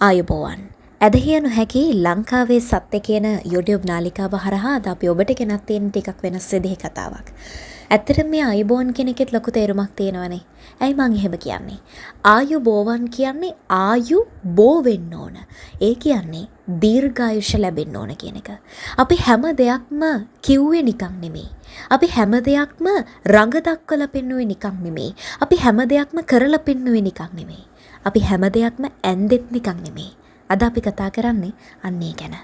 ආයුබෝවන්. ඇදහිය නොහැකි ලංකාවේ සත්‍ය කියන YouTube නාලිකාව හරහා අද අපි ඔබට ගෙනත් තියෙන ටිකක් වෙනස් විදිහේ කතාවක්. ඇත්තටම මේ ආයුබෝවන් කියන එකෙත් ලොකු තේරුමක් තියෙනවනේ. ඇයි මං එහෙම කියන්නේ? ආයුබෝවන් කියන්නේ ආයු බෝ වෙන්න ඕන. ඒ කියන්නේ දීර්ඝායුෂ ලැබෙන්න ඕන කියන එක. අපි හැම දෙයක්ම කිව්වේ නිකන් නෙමෙයි. අපි හැම දෙයක්ම රඟ දක්වලා පෙන්නුවේ නිකන් නෙමෙයි. අපි හැම දෙයක්ම කරලා පෙන්නුවේ නිකන් නෙමෙයි. අපි හැම දෙයක්ම ඇන්දෙත් නිකන් නෙමෙයි. අද අපි කතා කරන්නේ අන්න ඒ ගැන.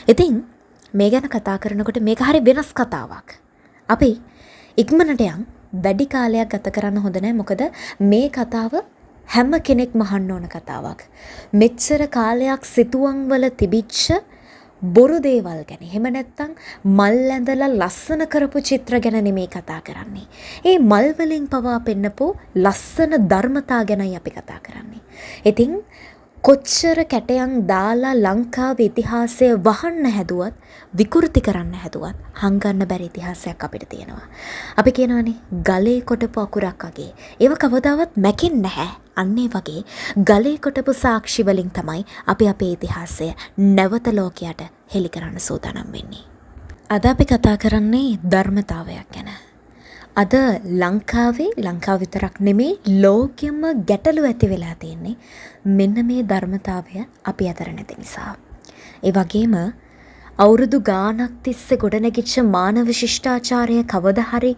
ඉතින් මේ ගැන කතා කරනකොට මේක හරි වෙනස් කතාවක්. අපි ඉක්මනට යන් වැඩි කාලයක් ගත කරන්න හොඳ නැහැ. මොකද මේ කතාව හැම කෙනෙක්ම අහන්න ඕන කතාවක්. මෙච්චර කාලයක් සිතුවම් වල තිබිච්ච බොරු දේවල් ගැන. එහෙම නැත්නම් මල් ඇඳලා ලස්සන කරපු චිත්‍ර ගැන නෙමෙයි කතා කරන්නේ. ඒ මල් වලින් පවා පෙන්නපු ලස්සන ධර්මතා ගැනයි අපි කතා කරන්නේ. ඉතින් කොච්චර කැටයන් දාලා ලංකාවේ ඉතිහාසය වහන්න හැදුවත් විකෘති කරන්න හැදුවත් හංගන්න බැරි ඉතිහාසයක් අපිට තියෙනවා. අපි කියනවානේ ගලේ කොටපු අකුරක් වගේ. ඒව කවදාවත් මැකෙන්නේ නැහැ. අන්න ඒ වගේ ගලේ කොටපු සාක්ෂි වලින් තමයි අපි අපේ ඉතිහාසය නැවත ලෝකයට හෙළි කරන්න සූදානම් වෙන්නේ. අද අපි කතා කරන්නේ ධර්මතාවයක් ගැන. අද ලංකාව විතරක් නෙමේ ලෝකෙම ගැටලු ඇති වෙලා තියෙන්නේ මෙන්න මේ ධර්මතාවය අපි අතර නැති නිසා. ඒ වගේම අවුරුදු ගාණක් තිස්සේ ගොඩනැගිච්ච මානව ශිෂ්ටාචාරය කවදා හරි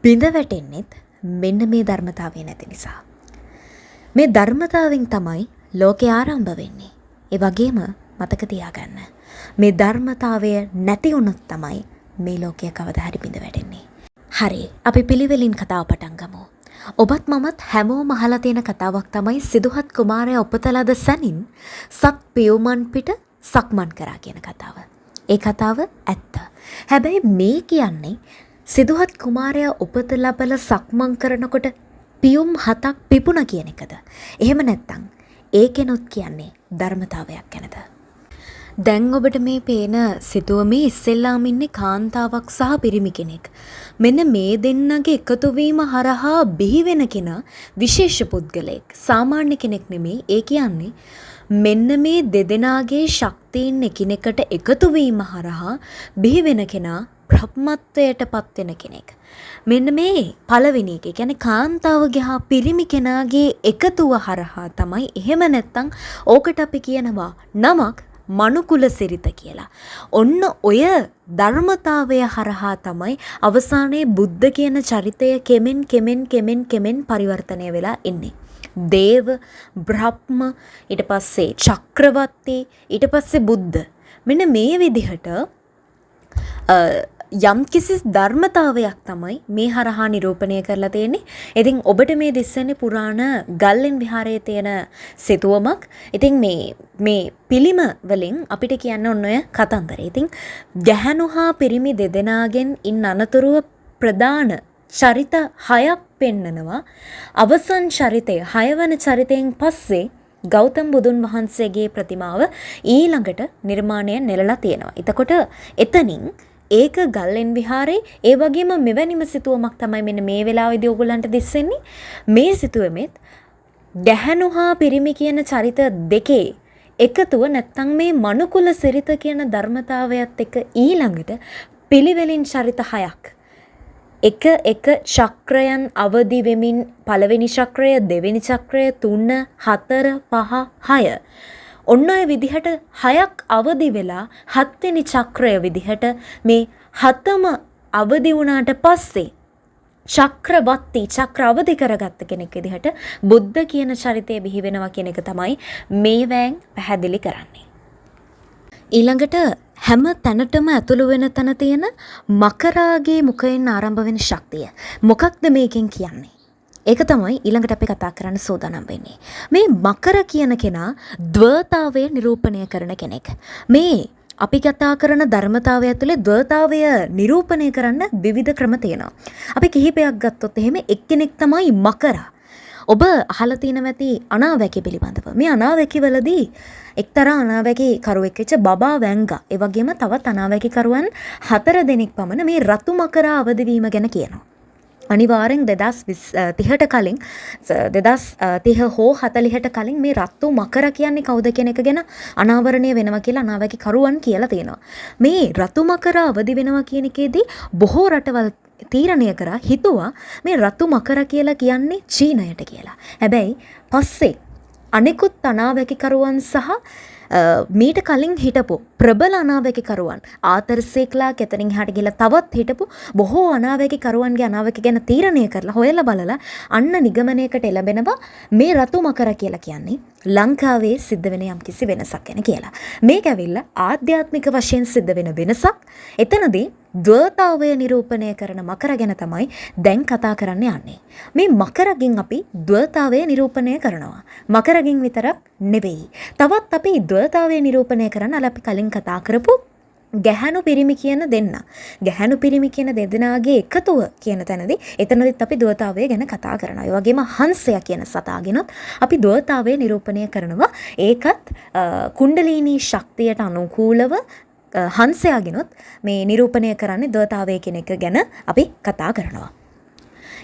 බිඳ වැටෙන්නෙත් මෙන්න මේ ධර්මතාවය නැති නිසා. මේ ධර්මතාවෙන් තමයි ලෝකේ ආරම්භ වෙන්නේ. ඒ වගේම මතක තියාගන්න මේ ධර්මතාවය නැති වුණොත් තමයි මේ ලෝකය කවදා හරි බිඳ වැටෙන්නේ. හරි, අපි පිළිවෙලින් කතාව පටන් ගමු. ඔබත් මමත් හැමෝම අහලා තියෙන කතාවක් තමයි සිදුහත් කුමාරයා උපත ලද සැනින් සත් පියුමන් පිට සක්මන් කරා කියන කතාව. ඒ කතාව ඇත්ත. හැබැයි මේ කියන්නේ සිදුහත් කුමාරයා උපත ලැබලා සක්මන් කරනකොට පියුම් 7ක් පිපුණා කියන එකද? එහෙම නැත්නම් ඒකෙනොත් කියන්නේ ධර්මතාවයක් ගැනද? දැන් ඔබට මේ පේන සිතුවමේ ඉස්සෙල්ලාම ඉන්නේ කාන්තාවක් සහ පිරිමි කෙනෙක්. මෙන්න මේ දෙන්නගේ එකතු වීම හරහා බිහි වෙන කෙනා විශේෂ පුද්ගලයෙක්. සාමාන්‍ය කෙනෙක් නෙමෙයි. ඒ කියන්නේ මෙන්න මේ දෙදෙනාගේ ශක්තියින් එකිනෙකට එකතු වීම හරහා බිහි වෙන කෙනා බ්‍රහ්මත්වයට පත් වෙන කෙනෙක්. මෙන්න මේ පළවෙනි එක. කියන්නේ කාන්තාවගේ හා පිරිමි කෙනාගේ එකතුව හරහා තමයි. එහෙම නැත්නම් ඕකට අපි කියනවා නමක් මනුකුල සිරිත කියලා. ඔන්න ඔය ධර්මතාවය හරහා තමයි අවසානයේ බුද්ධ කියන චරිතය කෙමෙන් පරිවර්තනය වෙලා එන්නේ. දේව, බ්‍රහ්ම, ඊට පස්සේ චක්‍රවර්ති, ඊට පස්සේ බුද්ධ. මෙන්න මේ විදිහට යම් කිසි ධර්මතාවයක් තමයි මේ හරහා නිරූපණය කරලා තියෙන්නේ. ඉතින් ඔබට මේ දිස්සන්නේ පුරාණ ගල්ලෙන් විහාරයේ තියෙන සිතුවමක්. ඉතින් මේ පිළිම වලින් අපිට කියන්න ඔන්න ඔය කතන්දරය. ඉතින් ගැහැණු හා පිරිමි දෙදෙනාගෙන් ඉන් අනතුරුව ප්‍රධාන චරිත 6ක් පෙන්නනවා. අවසන් චරිතය 6 වන චරිතයෙන් පස්සේ ගෞතම බුදුන් වහන්සේගේ ප්‍රතිමාව ඊළඟට නිර්මාණය නෙලලා තියෙනවා. එතකොට එතනින් ඒක ගල්ලෙන් විහාරේ ඒ වගේම මෙවැනිම සිතුවමක් තමයි මෙන්න මේ වෙලාවේදී ඔයගොල්ලන්ට දිස්සෙන්නේ. මේ සිතුවමෙත් ගැහැණු හා පිරිමි කියන චරිත දෙකේ එකතුව නැත්තම් මේ මනුකුල සිරිත කියන ධර්මතාවයත් එක්ක ඊළඟට පිළිවෙලින් චරිත 6ක් එක චක්‍රයන් අවදි වෙමින් පළවෙනි චක්‍රය, දෙවෙනි චක්‍රය, 3, 4, 5, 6 ඔන්න ඔය විදිහට 6ක් අවදි වෙලා 7 වෙනි චක්‍රය විදිහට මේ 7ම අවදි වුණාට පස්සේ චක්‍ර අවදි කරගත්ත කෙනෙක් විදිහට බුද්ධ කියන චරිතය බිහි වෙනවා කියන එක තමයි මේ වෑන් පැහැදිලි කරන්නේ. ඊළඟට හැම තැනටම ඇතුළු වෙන තැන තියෙන මකරාගේ මුඛයෙන් ආරම්භ වෙන ශක්තිය. මොකක්ද මේකෙන් කියන්නේ? ඒක තමයි ඊළඟට අපි කතා කරන්න සූදානම් වෙන්නේ. මේ මකර කියන කෙනා ද්වේතාවය නිරූපණය කරන කෙනෙක්. මේ අපි කතා කරන ධර්මතාවය ඇතුලේ ද්වේතාවය නිරූපණය කරන්න විවිධ ක්‍රම තියෙනවා. අපි කිහිපයක් ගත්තොත් එහෙම එක්කෙනෙක් තමයි මකරා. ඔබ අහලා තියෙනවා ඇති අනාවැකි පිළිබඳව. මේ අනාවැකි වලදී එක්තරා අනාවැකි කරුවෙක් වෙච්ච බබා වැංගා. ඒ වගේම තවත් අනාවැකි කරුවන් 4 දෙනෙක් පමණ මේ රතු මකරා අවදි වීම ගැන කියනවා. අනිවාර්යෙන් 2030ට කලින් 2030 හෝ 40ට කලින් මේ රතු මකර කියන්නේ කවුද කියන එක ගැන අනාවරණය වෙනවා කියලා අනාවැකි කරුවන් කියලා තියෙනවා. මේ රතු මකර අවදි වෙනවා කියන එකේදී බොහෝ රටවල් තීරණය කරා හිතුවා මේ රතු මකර කියලා කියන්නේ චීනයට කියලා. හැබැයි පස්සේ අනෙකුත් අනාවැකිකරුවන් සහ මීට කලින් හිටපු ප්‍රබල අනාවැකිකරුවන් ආතර් සේක්ලාක් එතනින් එහාට ගිහලා තවත් හිටපු බොහෝ අනාවැකිකරුවන්ගේ අනාවැකි ගැන තීරණය කරලා හොයලා බලලා අන්න නිගමනයකට එළඹෙනවා මේ රතු මකර කියලා කියන්නේ ලංකාවේ සිද්ධ වෙන යම්කිසි වෙනසක් ගැන කියලා. මේක ඇවිල්ලා ආධ්‍යාත්මික වශයෙන් සිද්ධ වෙන වෙනසක්. එතනදී ද්වේතාවය නිරූපණය කරන මකර ගැන තමයි දැන් කතා කරන්න යන්නේ. මේ මකරගෙන් අපි ද්වේතාවය නිරූපණය කරනවා. මකරගෙන් විතරක් නෙවෙයි. තවත් අපි ද්වේතාවය නිරූපණය කරන්න අපි කලින් කතා කරපු ගැහැණු පිරිමි කියන දෙන්න. ගැහැණු පිරිමි කියන දෙදෙනාගේ එකතුව කියන තැනදී එතනදිත් අපි ද්වේතාවය ගැන කතා කරනවා. ඒ වගේම හංසය කියන සතාගෙනත් අපි ද්වේතාවය නිරූපණය කරනවා. ඒකත් කුණ්ඩලීනී ශක්තියට අනුකූලව හංසයාගෙනුත් මේ නිරූපණය කරන්නේ ද්වේතාවය කියන එක ගැන අපි කතා කරනවා.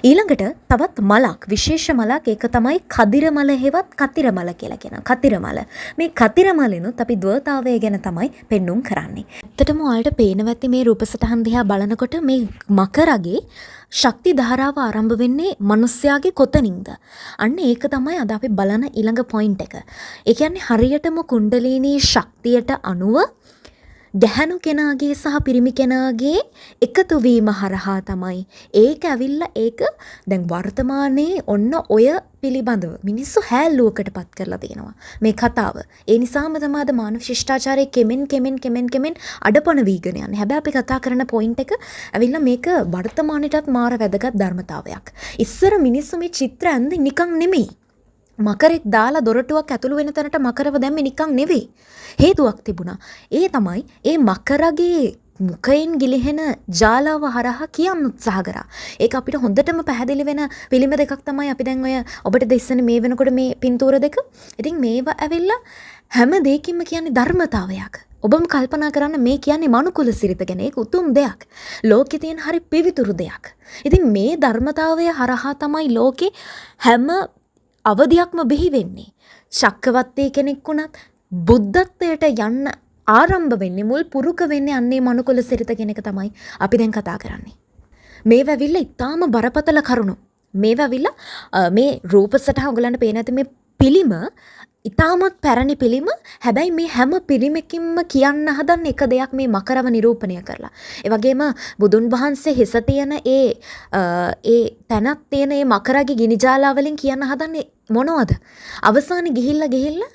ඊළඟට තවත් මලක් විශේෂ මලක් ඒක තමයි කදිරමල හෙවත් කතිරමල කියලා කියනවා. කතිරමල. මේ කතිරමලෙනුත් අපි ද්වේතාවය ගැන තමයි පෙන්눔 කරන්නේ. ඇත්තටම ඔයාලට පේනවා ඇති මේ රූපසටහන් දිහා බලනකොට මේ මකරගේ ශක්ති ධාරාව ආරම්භ වෙන්නේ මිනිස්යාගේ කොතනින්ද? අන්න ඒක තමයි අද අපි බලන ඊළඟ පොයින්ට් එක. ඒ කියන්නේ හරියටම කුණ්ඩලීනී ශක්තියට අනුව ගැහැණු කෙනාගේ සහ පිරිමි කෙනාගේ එකතු වීම හරහා තමයි ඒක ඇවිල්ලා ඒක දැන් වර්තමානයේ ඔන්න ඔය පිළිබඳව මිනිස්සු හැල්ලුවකට පත් කරලා තියෙනවා මේ කතාව. ඒ නිසාම තමයි අද මානව ශිෂ්ටාචාරයේ කෙමෙන් අඩපණ වීගෙන යන්නේ. හැබැයි අපි කතා කරන පොයින්ට් එක ඇවිල්ලා මේක වර්තමානයටත් මාර වැදගත් ධර්මතාවයක්. ඉස්සර මිනිස්සු මේ චිත්‍ර ඇඳි නිකන් නෙමෙයි. මකරෙක් දාලා දොරටුවක් ඇතුළු වෙන තැනට මකරව දැම්මේ නිකන් නෙවෙයි. හේතුවක් තිබුණා. ඒ තමයි ඒ මකරගේ මුඛයෙන් ගිලිහෙන ජාලාව හරහා කියන්න උත්සාහ කරා. ඒක අපිට හොඳටම පැහැදිලි වෙන පිළිම දෙකක් තමයි අපි දැන් ඔය ඔබට දෙස්සනේ මේ වෙනකොට මේ පින්තූර දෙක. ඉතින් මේවා ඇවිල්ලා හැම දෙයකින්ම කියන්නේ ධර්මතාවයක්. ඔබම කල්පනා කරන්න මේ කියන්නේ මනුකුල සිරිත ගැන. ඒක උතුම් දෙයක්. ලෝකේ තියෙන හරි පිවිතුරු දෙයක්. ඉතින් මේ ධර්මතාවය හරහා තමයි ලෝකේ හැම අවධියක්ම බිහි වෙන්නේ. ශක්කවත්තේ කෙනෙක් වුණත් බුද්ධත්වයට යන්න ආරම්භ වෙන්නේ මුල් පුරුක වෙන්නේ අන්නේ මනුකුල සිරිත කියන එක තමයි අපි දැන් කතා කරන්නේ. මේව ඇවිල්ලා ඊටාම බරපතල කරුණු. මේව ඇවිල්ලා මේ රූප සටහන් ඔයගලන්ට පේන ඇති මේ පිළිම ඊටාමත් පැරණි පිළිම. හැබැයි මේ හැම පිළිමකින්ම කියන්න හදන එක දෙයක් මේ මකරව නිරූපණය කරලා. ඒ වගේම බුදුන් වහන්සේ හිස තියෙන ඒ තැනක් තියෙන මේ මකරගේ ගිනි ජාලා වලින් කියන්න හදන්නේ මොනවද? අවසානයේ ගිහිල්ලා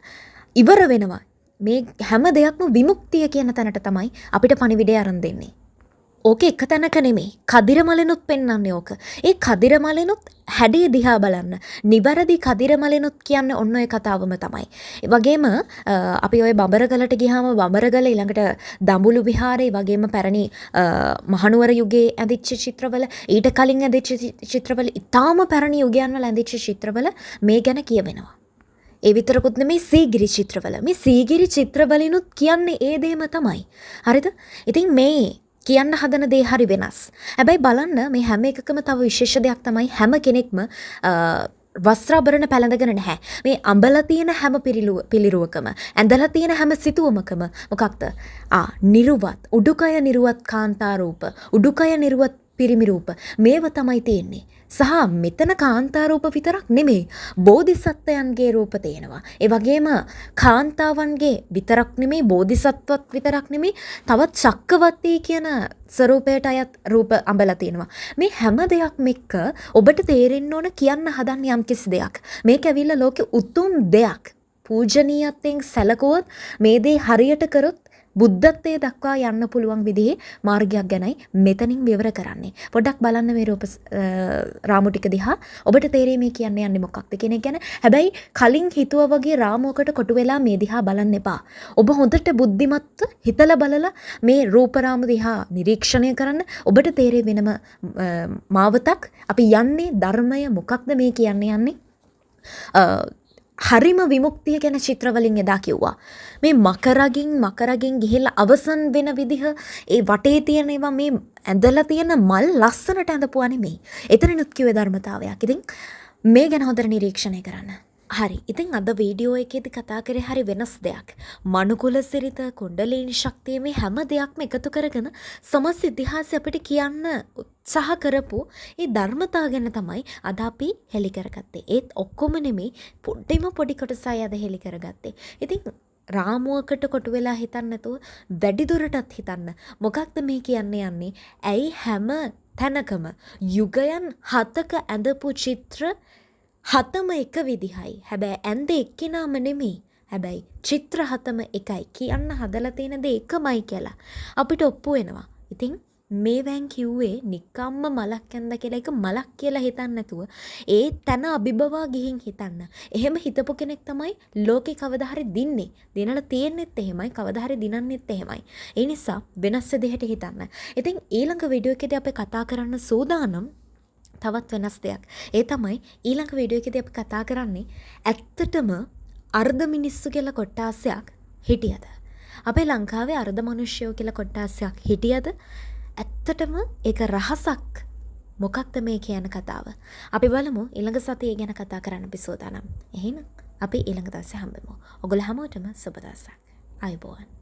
ඉවර වෙනවා. මේ හැම දෙයක්ම විමුක්තිය කියන තැනට තමයි අපිට පණිවිඩය අරන් දෙන්නේ. ඕක එක තැනක නෙමෙයි. කදිරමලෙනුත් පෙන්වන්නේ ඕක. ඒ කදිරමලෙනුත් හැඩේ දිහා බලන්න. නිවැරදි කදිරමලෙනුත් කියන්නේ ඔන්න ඔය කතාවම තමයි. ඒ වගේම අපි ඔය බඹරගලට ගියාම බඹරගල ඊළඟට දඹුලු විහාරේ වගේම පැරණි මහනුවර යුගයේ ඇඳිච්ච චිත්‍රවල ඊට කලින් ඇඳිච්ච චිත්‍රවල ඊටාම පැරණි යුගයන් වල ඇඳිච්ච චිත්‍රවල මේ ගැන කියවෙනවා. ඒ විතරකුත් නෙමෙයි සීගිරි චිත්‍රවල. මේ සීගිරි චිත්‍රවලිනුත් කියන්නේ ඒ දේම තමයි. හරිද? ඉතින් මේ කියන්න හදන දේ හරි වෙනස්. හැබැයි බලන්න මේ හැම එකකම තව විශේෂ දෙයක් තමයි හැම කෙනෙක්ම වස්ත්‍රාභරණ පැළඳගෙන නැහැ. මේ අඹලා තියෙන හැම පිළිරුවකම ඇඳලා තියෙන හැම සිතුවමකම මොකක්ද? නිරුවත් උඩුකය නිරුවත් කාන්තා රූප, උඩුකය නිරුවත් පිරිමි රූප මේව තමයි තියෙන්නේ. සහ මෙතන කාන්තා රූප විතරක් නෙමෙයි බෝධිසත්වයන්ගේ රූප තියෙනවා. ඒ වගේම කාන්තාවන්ගේ විතරක් නෙමෙයි බෝධිසත්වත් විතරක් නෙමෙයි තවත් චක්කවර්තී කියන ස්වරූපයට අයත් රූප අඹලා තියෙනවා. මේ හැම දෙයක්ම එක්ක ඔබට තේරෙන්න ඕන කියන්න හදන යම්කිසි දෙයක්. මේක ඇවිල්ලා ලෝකෙ උතුම් දෙයක්. පූජනීයත්වයෙන් සැලකුවොත් මේ දේ හරියට කරොත් බුද්ධත්වයේ දක්වා යන්න පුළුවන් විදිහේ මාර්ගයක් ගැනයි මෙතනින් විවර කරන්නේ. පොඩ්ඩක් බලන්න මේ රූප රාමු ටික දිහා. ඔබට තේරෙයි මේ කියන්නේ යන්නේ මොකක්ද කියන එක ගැන. හැබැයි කලින් හිතුවා වගේ රාමුවකට කොටු වෙලා මේ දිහා බලන්න එපා. ඔබ හොඳට බුද්ධිමත්ව හිතලා බලලා මේ රූප රාමු දිහා නිරීක්ෂණය කරන්න. ඔබට තේරෙයි වෙනම මාවතක්. අපි යන්නේ ධර්මය මොකක්ද මේ කියන්නේ යන්නේ. හරිම විමුක්තිය ගැන චිත්‍රවලින් එදා කිව්වා. මේ මකරගින් ගිහිල්ලා අවසන් වෙන විදිහ ඒ වටේ තියෙන ඒවා මේ ඇඳලා තියෙන මල් ලස්සනට ඇඳපුවා නෙමෙයි. එතනනුත් කිව්වේ ධර්මතාවයක්. ඉතින් මේ ගැන හොඳට නිරීක්ෂණය කරන්න. හරි. ඉතින් අද වීඩියෝ එකේදී කතා කරේ හරි වෙනස් දෙයක්. මනුකුල සිරිත, කුණ්ඩලිනි ශක්තිය මේ හැම දෙයක්ම එකතු කරගෙන සමස්ත ඉතිහාසය අපිට කියන්න උත්සාහ කරපු ඒ ධර්මතාව ගැන තමයි අද අපි හෙලි කරගත්තේ. ඒත් ඔක්කොම නෙමෙයි පොඩි කොටසයි අද හෙලි කරගත්තේ. ඉතින් රාමුවකට කොටු වෙලා හිතන්න නැතුව වැඩි දුරටත් හිතන්න. මොකක්ද මේ කියන්නේ යන්නේ? ඇයි හැම තැනකම යුගයන් 7ක ඇඳපු චිත්‍ර 7ම එක විදිහයි. හැබැයි ඇඳ එක්කිනාම නෙමෙයි. හැබැයි චිත්‍ර 7ම එකයි. කියන්න හදලා තියෙන දේ එකමයි කියලා අපිට ඔප්පු වෙනවා. ඉතින් මේවෙන් කිව්වේ නිකම්ම මලක් ඇඳ කියලා එක මලක් කියලා හිතන්න නැතුව ඒ තන අභිබවා ගිහින් හිතන්න. එහෙම හිතපු කෙනෙක් තමයි ලෝකේ කවදා හරි දින්නේ. දිනලා තියෙන්නෙත් එහෙමයි, කවදා හරි දිනන්නෙත් එහෙමයි. ඒ නිසා වෙනස් දෙයකට හිතන්න. ඉතින් ඊළඟ වීඩියෝ එකේදී අපි කතා කරන්න සූදානම් තවත් වෙනස් දෙයක්. ඒ තමයි ඊළඟ වීඩියෝ එකේදී අපි කතා කරන්නේ ඇත්තටම අර්ධ මිනිස්සු කියලා කොට්ටාසයක් හිටියද? අපේ ලංකාවේ අර්ධ මිනිස්සුયો කියලා කොට්ටාසයක් හිටියද? ඇත්තටම ඒක රහසක්. මොකක්ද මේ කියන කතාව? අපි බලමු ඊළඟ සතියේ ගැන කතා කරන්න අපි සූදානම්. එහෙනම් අපි ඊළඟ දවසේ හම්බෙමු. ඔයගොල්ලෝ හැමෝටම සුබ දවසක්. ආයුබෝවන්.